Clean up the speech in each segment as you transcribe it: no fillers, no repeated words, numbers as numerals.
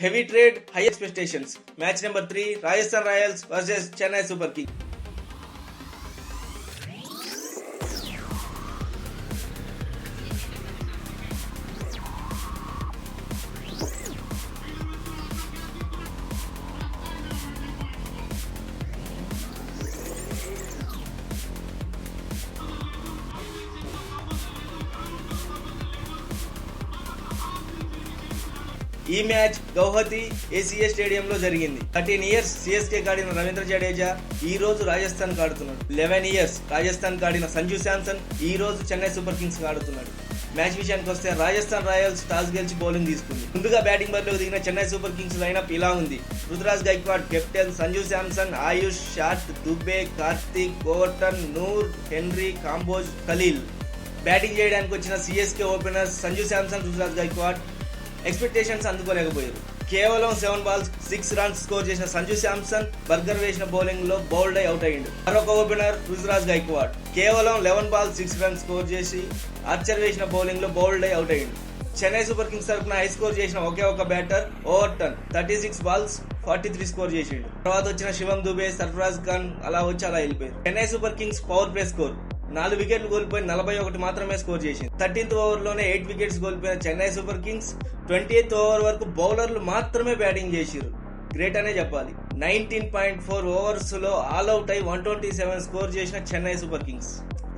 Heavy trade, high expectations. Match number 3, Rajasthan Royals versus Chennai Super Kings. ఈ match Guwahati ACA స్టేడియంలో జరిగింది. 13 years CSK ఆడిన రవీంద్ర జడేజా ఈ రోజు రాజస్థాన్ ఆడుతున్నాడు. 11 ఇయర్స్ రాజస్థాన్ ఆడిన సంజు శాంసన్ ఈ రోజు చెన్నై సూపర్ కింగ్స్ ఆడుతున్నాడు. మ్యాచ్ విషయానికి వస్తే రాజస్థాన్ రాయల్స్ టాస్ గెలిచి బౌలింగ్ తీసుకుంది. ముందుగా బ్యాటింగ్ బరిలోకి దిగిన చెన్నై సూపర్ కింగ్స్ లైనప్ ఇలా ఉంది. రుతురాజ్ గైక్వాడ్ కెప్టెన్, సంజు శాంసన్, ఆయుష్, షాట్, Dube, Kartik, Overton, Noor, Henry, Kamboj, Khaleel. Batting చేయడానికి వచ్చిన CSK openers Sanju Samson, Ruturaj Gaikwad expectations అందుకోలేకపోయారు. కేవలం 7 balls 6 runs స్కోర్ చేసిన సంజు శాంసన్ బర్గర్ వేసిన బౌలింగ్ లో బౌల్డ్ అయి అవుట్ అయ్యిండు. మరొక ఓపెనర్ రుతురాజ్ గైక్వాడ్ కేవలం 11 balls 6 runs స్కోర్ చేసి ఆర్చర్ వేసిన బౌలింగ్ లో బౌల్డ్ అయి అవుట్ అయ్యిండు. చెన్నై సూపర్ కింగ్స్ తరఫున హై స్కోర్ చేసిన ఒకే ఒక బ్యాటర్ ఓవర్టన్ 36 balls 43 స్కోర్ చేసిండు. తర్వాత వచ్చిన శివం దుబే, సర్ఫరాజ్ ఖాన్ అలా వచ్చి అలా వెళ్ళిపోయారు. Chennai super Kings power play score 4 వికెట్లు కోల్పోయి 41 మాత్రమే స్కోర్ చేసింది. 13th ఓవర్లోనే 8 వికెట్స్ కోల్పోయిన Chennai super Kings 28th over వరకు బౌలర్లు మాత్రమే బ్యాటింగ్ చేసిరు. గ్రేట్ అనే చెప్పాలి. 19.4 ఓవర్స్ లో ఆల్అౌట్ అయి 127 స్కోర్ చేసిన Chennai super kings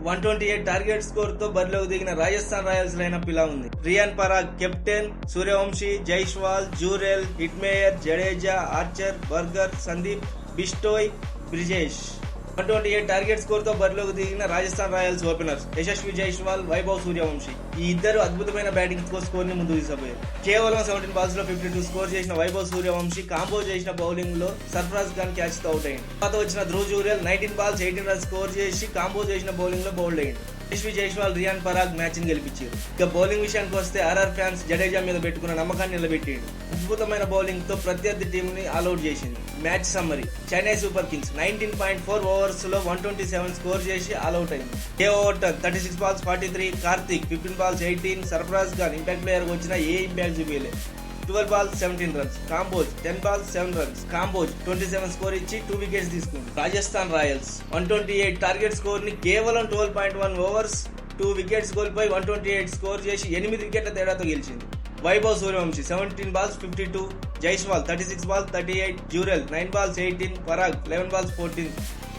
128 target score తో బరిలోకి దిగిన రాజస్థాన్ రాయల్స్ లైనప్ ఇలా ఉంది. Riyan Parag captain, Sooryavanshi, Jaiswal, Jurel, Hetmyer, Jadeja, Archer, Burger, Sandeep, Bishnoi, Brijesh. 128 target score తో బరిలోకి దిగిన రాజస్థాన్ రాయల్స్ ఓపెనర్స్ యశస్వి జైస్వాల్, వైభవ్ సూర్యవంశీ. ఈ ఇద్దరు అద్భుతమైన బ్యాటింగ్ స్కోర్ ని ముందుకు తీసుకుపోయారు. కేవలం 17 balls లో 52 స్కోర్ చేసిన వైభవ్ సూర్యవంశీ కాంబోజ్ చేసిన బౌలింగ్ లో సర్ఫరాజ్ ఖాన్ క్యాచ్ తో అవుట్ అయ్యింది. తర్వాత వచ్చిన Dhruv Jurel 19 balls 18 runs score చేసి కాంబోజ్ చేసిన బౌలింగ్ లో బౌల్డ్ అయ్యింది. యశస్వి జైస్వాల్, రియాన్ పరాగ్ మ్యాచ్ ని గెలిపించారు. ఇక బౌలింగ్ విషయానికి వస్తే ఆర్ఆర్ ఫ్యాన్స్ జడేజా మీద పెట్టుకున్న నమ్మకాన్ని నిలబెట్టిండు. అద్భుతమైన బౌలింగ్ తో ప్రత్యర్థి టీం ని ఆల్అౌట్ చేసింది. Match summary: Chennai super kings 19.4 overs లో 127 స్కోర్ చేసి ఆల్అౌట్ అయింది. ఏ Overton 36 balls 43, Kartik 15 balls 18, Sarfaraz Khan impact player వచ్చిన ఏ ఇంపాక్ట్ చూపించలేదు. 12 balls 17 runs, Kamboj 10 balls 7 runs, Kamboj 27 score ఇచ్చి 2 వికెట్స్ తీసుకుంది. రాజస్థాన్ రాయల్స్ 128 టార్గెట్ స్కోర్ ని కేవలం 12.1 ఓవర్స్ 2 వికెట్స్ కోల్పోయి 128 స్కోర్ చేసి 8 వికెట్ల తేడాతో గెలిచింది. Vaibhav Suryavanshi 17 balls 52, Jaiswal 36 balls 38, Jurel 9 balls 18, Parag 11 balls 14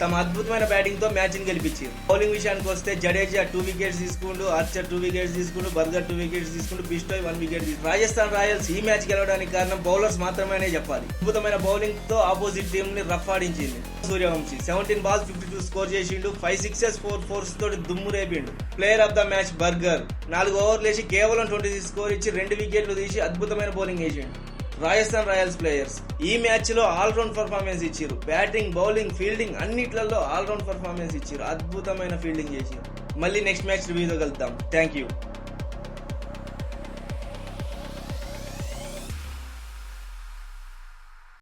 తమ అద్భుతమైన బ్యాటింగ్ తో మ్యాచ్ ని గెలిపించారు. బౌలింగ్ విషయానికి వస్తే జడేజా 2 వికెట్స్ తీసుకుంటూ, ఆర్చర్ 2 వికెట్స్ తీసుకుంటూ, బర్గర్ 2 వికెట్స్ తీసుకుంటూ, బిస్టోయ్ 1 వికెట్ తీసుకుంటూ. రాజస్థాన్ రాయల్స్ ఈ మ్యాచ్ గెలవడానికి కారణం బౌలర్స్ మాత్రమే చెప్పాలి. అద్భుతమైన బౌలింగ్ తో ఆపోజిట్ టీం ని రఫ్ ఆడించింది. సూర్యవంశీ 17 balls 52 స్కోర్ చేసిండు. 5 sixes 4 fours తోటి దుమ్ము రేపిండు. Player of the match Burger 4 ఓవర్లు వేసి కేవలం 26 స్కోర్ ఇచ్చి 2 వికెట్లు తీసి అద్భుతమైన బౌలింగ్ వేసిండు. రాజస్థాన్ రాయల్స్ ప్లేయర్స్ ఈ మ్యాచ్ లో ఆల్రౌండ్ పర్ఫార్మెన్స్ ఇచ్చారు. బ్యాటింగ్, బౌలింగ్, ఫీల్డింగ్ అన్నిట్లలో ఆల్రౌండ్ పర్ఫార్మెన్స్ ఇచ్చారు. అద్భుతమైన ఫీల్డింగ్ చేసారు. మళ్ళీ నెక్స్ట్ మ్యాచ్ రివ్యూతో కలుద్దాం. Thank you.